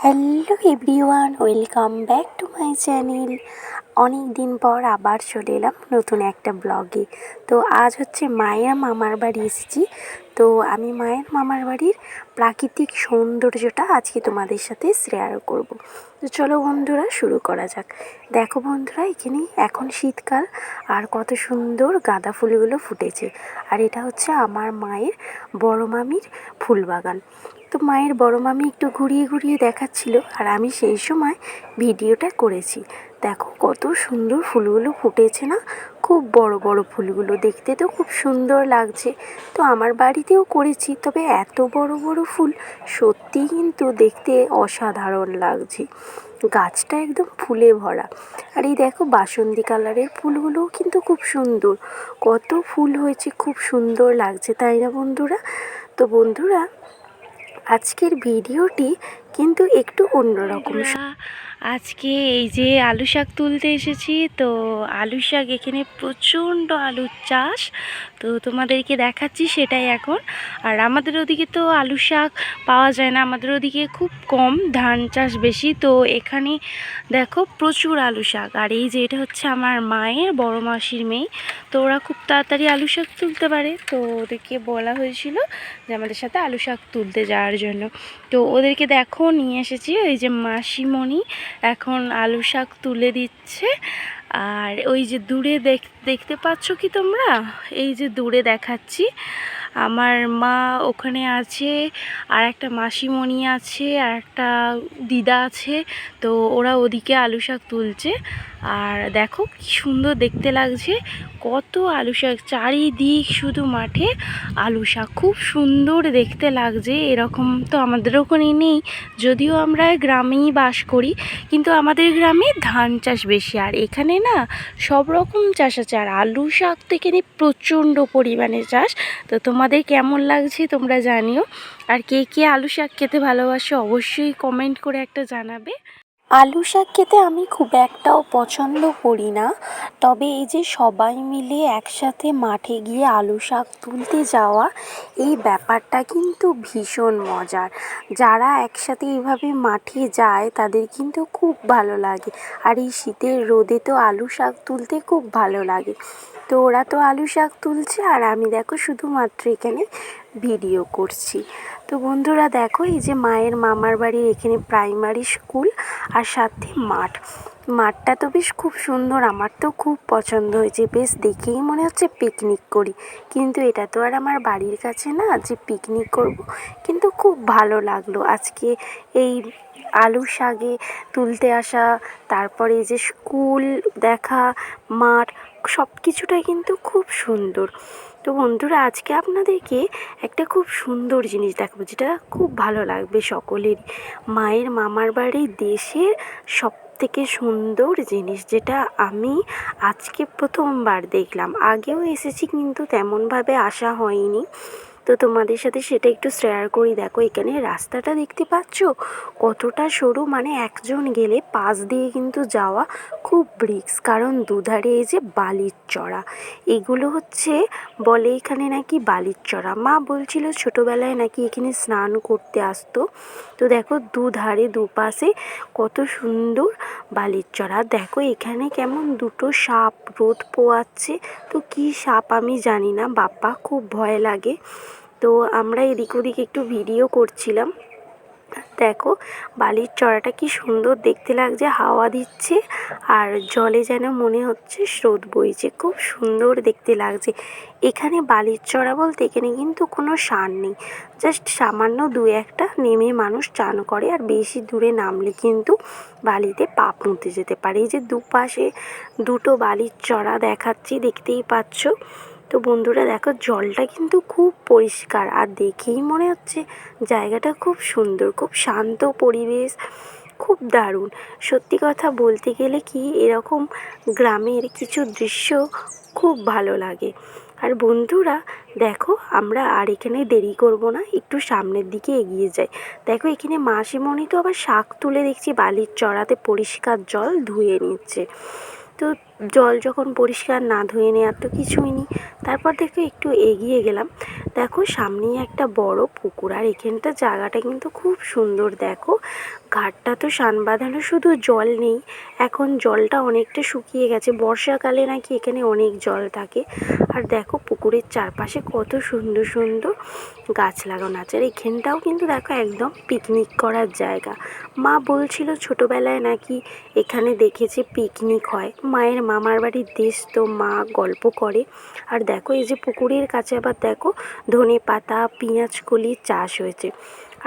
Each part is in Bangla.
Hello everyone, welcome back to my channel. অনেক দিন পর আবার চলে এলাম নতুন একটা ব্লগে। তো আজ হচ্ছে মায়ের মামার বাড়ি এসেছি। তো আমি মায়ের মামার বাড়ির প্রাকৃতিক সৌন্দর্যটা আজকে তোমাদের সাথে শেয়ার করব। তো চলো বন্ধুরা, শুরু করা যাক। দেখো বন্ধুরা, এখানে এখন শীতকাল আর কত সুন্দর গাঁদা ফুলগুলো ফুটেছে। আর এটা হচ্ছে আমার মায়ের বড় মামির ফুল বাগান। তো মায়ের বড় মামি একটু ঘুরিয়ে ঘুরিয়ে দেখাচ্ছিল, আর আমি সেই সময় ভিডিওটা করেছি। দেখো কত সুন্দর ফুলগুলো ফুটেছে না, খুব বড় বড় ফুলগুলো, দেখতে তো খুব সুন্দর লাগছে। তো আমার বাড়িতেও করেছি, তবে এত বড় বড় ফুল সত্যিই কিন্তু দেখতে অসাধারণ লাগছে। গাছটা একদম ফুলে ভরা। আর এই দেখো বাসন্তী কালারের ফুলগুলোও কিন্তু খুব সুন্দর, কত ফুল হয়েছে, খুব সুন্দর লাগছে, তাই না বন্ধুরা? তো বন্ধুরা, আজকের ভিডিওটি কিন্তু একটু অন্যরকম। আজকে এই যে আলু শাক তুলতে এসেছি। তো আলু শাক এখানে প্রচণ্ড আলুর চাষ, তো তোমাদেরকে দেখাচ্ছি সেটাই এখন। আর আমাদের ওদিকে তো আলু শাক পাওয়া যায় না, আমাদের ওদিকে খুব কম, ধান চাষ বেশি। তো এখানে দেখো প্রচুর আলু শাক। আর এই যে এটা হচ্ছে আমার মায়ের বড় মাসির মেয়ে, তো ওরা খুব তাড়াতাড়ি আলু শাক তুলতে পারে। তো ওদেরকে বলা হয়েছিল যে আমাদের সাথে আলু শাক তুলতে যাওয়ার জন্য। তো ওদেরকে দেখো নিয়ে এসেছি, ওই যে মাসিমণি এখন আলু শাক তুলে দিচ্ছে। আর ওই যে দূরে দেখতে পাচ্ছ কি তোমরা, এই যে দূরে দেখাচ্ছি আমার মা ওখানে আছে, আর একটা মাসিমণি আছে, আর একটা দিদা আছে। তো ওরা ওদিকে আলু শাক তুলছে। আর দেখো কি সুন্দর দেখতে লাগছে, কত আলু শাক, চারিদিক শুধু মাঠে আলু শাক, খুব সুন্দর দেখতে লাগছে। এরকম তো আমাদের ওখানে নেই, যদিও আমরা গ্রামেই বাস করি, কিন্তু আমাদের গ্রামে ধান চাষ বেশি। আর এখানে না সব রকম চাষ আছে, আর আলু শাক তো এখানে প্রচণ্ড পরিমাণে চাষ। তো তোমাদের কেমন লাগছে তোমরা জানিও। আর কে কে আলু শাক খেতে ভালোবাসো অবশ্যই কমেন্ট করে একটা জানাবে। আলু শাক খেতে আমি খুব একটাও পছন্দ করি না, তবে এই যে সবাই মিলে একসাথে মাঠে গিয়ে আলু শাক তুলতে যাওয়া, এই ব্যাপারটা কিন্তু ভীষণ মজার। যারা একসাথে এইভাবে মাঠে যায় তাদের কিন্তু খুব ভালো লাগে। আর এই শীতের রোদে তো আলু শাক তুলতে খুব ভালো লাগে। তো ওরা তো আলু শাক তুলছে, আর আমি দেখো শুধুমাত্র এখানে ভিডিও করছি। তো বন্ধুরা দেখো, এই যে মায়ের মামার বাড়ির এখানে প্রাইমারি স্কুল, আর সাথে মাঠটা তো বেশ খুব সুন্দর, আমার তো খুব পছন্দ হয়েছে। বেশ দেখেই মনে হচ্ছে পিকনিক করি, কিন্তু এটা তো আর আমার বাড়ির কাছে না যে পিকনিক করব। কিন্তু খুব ভালো লাগলো আজকে এই আলু শাকে তুলতে আসা, তারপরে এই যে স্কুল দেখা, মাঠ, সব কিছুটাই কিন্তু খুব সুন্দর। তো বন্ধুরা, আজকে আপনাদেরকে একটা খুব সুন্দর জিনিস দেখাবো, যেটা খুব ভালো লাগবে সকলেরই। মায়ের মামার বাড়ি দেশের সবথেকে সুন্দর জিনিস, যেটা আমি আজকে প্রথমবার দেখলাম। আগেও এসেছি কিন্তু তেমনভাবে আসা হয়নি। তো তোমাদের সাথে সেটা একটু শেয়ার করি। দেখো এখানে রাস্তাটা দেখতে পাচ্ছ কতটা সরু, মানে একজন গেলে পাশ দিয়ে কিন্তু যাওয়া খুব রিস্ক, কারণ দুধারে এই যে বালির চড়া, এগুলো হচ্ছে বলে এখানে নাকি বালির চড়া। মা বলছিল ছোটোবেলায় নাকি এখানে স্নান করতে আসতো। তো দেখো দুধারে দুপাশে কত সুন্দর বালির চড়া। দেখো এখানে কেমন দুটো সাপ রোদ পোয়াচ্ছে, তো কী সাপ আমি জানি না, বাপ্পা খুব ভয় লাগে। তো আমরা এদিক ওদিক একটু ভিডিও করছিলাম। দেখো বালির চড়াটা কি সুন্দর দেখতে লাগছে, হাওয়া দিচ্ছে, আর জলে যেন মনে হচ্ছে স্রোত বইছে, খুব সুন্দর দেখতে লাগছে। এখানে বালির চড়া বলতে এখানে কিন্তু কোনো সার নেই, জাস্ট সামান্য দু একটা নেমে মানুষ চান করে, আর বেশি দূরে নামলে কিন্তু বালিতে পা পুঁতে যেতে পারে। এই যে দুপাশে দুটো বালির চড়া দেখাচ্ছি, দেখতেই পাচ্ছ। তো বন্ধুরা দেখো জলটা কিন্তু খুব পরিষ্কার, আর দেখেই মনে হচ্ছে জায়গাটা খুব সুন্দর, খুব শান্ত পরিবেশ, খুব দারুণ। সত্যি কথা বলতে গেলে কি, এরকম গ্রামের কিছু দৃশ্য খুব ভালো লাগে। আর বন্ধুরা দেখো, আমরা আর এখানে দেরি করব না, একটু সামনের দিকে এগিয়ে যাই। দেখো এখানে মাসিমণি তো আবার শাক তুলে দেখছি বালির চড়াতে পরিষ্কার জল ধুয়ে নিচ্ছে। তো জল যখন পরিষ্কার না ধুয়ে নেওয়ার তো কিছুই নেই। তারপর দেখো একটু এগিয়ে গেলাম, দেখো সামনেই একটা বড় পুকুর, আর এখানটা জায়গাটা কিন্তু খুব সুন্দর। দেখো ঘাটটা তো সান বাঁধানো, শুধু জল নেই, এখন জলটা অনেকটা শুকিয়ে গেছে, বর্ষাকালে নাকি এখানে অনেক জল থাকে। আর দেখো পুকুরের চারপাশে কত সুন্দর সুন্দর গাছ লাগানো আছে, আর এখানটাও কিন্তু দেখো একদম পিকনিক করার জায়গা। মা বলছিল ছোটোবেলায় নাকি এখানে দেখেছে পিকনিক হয়, মায়ের মামার বাড়ির দেশ তো, মা গল্প করে। আর দেখো এই যে পুকুরের কাছে আবার দেখো ধনে পাতা পেঁয়াজ কলির চাষ হয়েছে।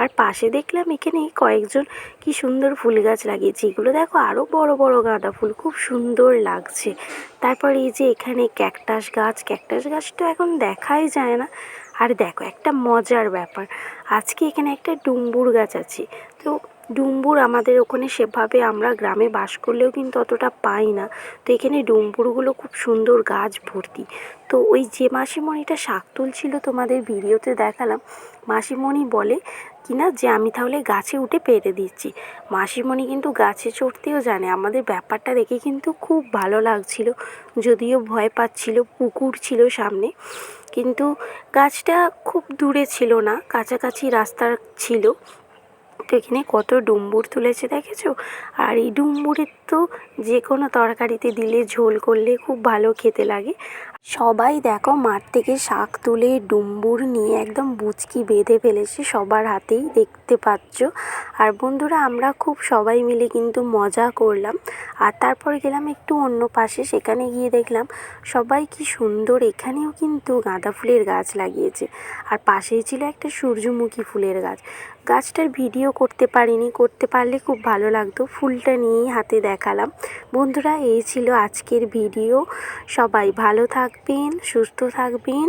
আর পাশে দেখলাম এখানে কয়েকজন কি সুন্দর ফুল গাছ লাগিয়েছে, এগুলো দেখো আরও বড় বড় গাঁদা ফুল, খুব সুন্দর লাগছে। তারপর এই যে এখানে ক্যাকটাস গাছ, ক্যাকটাস গাছ তো এখন দেখাই যায় না। আর দেখো একটা মজার ব্যাপার, আজকে এখানে একটা ডুমুর গাছ আছে। তো ডুমুর আমাদের ওখানে সেভাবে আমরা গ্রামে বাস করলেও কিন্তু অতটা পাই না। তো এখানে ডুমুরগুলো খুব সুন্দর গাছ ভর্তি। তো ওই যে মাসিমণিটা শাক তুলছিল তোমাদের ভিডিওতে দেখালাম, মাসিমণি বলে কিনা যে আমি তাহলে গাছে উঠে পেরে দিচ্ছি। মাসিমণি কিন্তু গাছে চড়তেও জানে। আমাদের ব্যাপারটা দেখে কিন্তু খুব ভালো লাগছিল, যদিও ভয় পাচ্ছিল, পুকুর ছিল সামনে, কিন্তু গাছটা খুব দূরে ছিল না, কাছাকাছি রাস্তার ছিল। তো এখানে কত ডুমুর তুলেছে দেখেছো। আর এই ডুমুরের তো যে কোনো তরকারিতে দিলে ঝোল করলে খুব ভালো খেতে লাগে। সবাই দেখো মাঠ থেকে শাক তুলে ডুমুর নিয়ে একদম বুচকি বেঁধে ফেলেছে, সবার হাতেই দেখতে পাচ্ছ। আর বন্ধুরা আমরা খুব সবাই মিলে কিন্তু মজা করলাম। আর তারপর গেলাম একটু অন্য পাশে, সেখানে গিয়ে দেখলাম সবাই কি সুন্দর এখানেও কিন্তু গাঁদা ফুলের গাছ লাগিয়েছে। আর পাশেই ছিল একটা সূর্যমুখী ফুলের গাছ। গাছটার ভিডিও করতে পারিনি, করতে পারলে খুব ভালো লাগতো, ফুলটা নিয়েই হাতে দেখালাম। বন্ধুরা এই ছিল আজকের ভিডিও, সবাই ভালো থাকবেন, সুস্থ থাকবেন।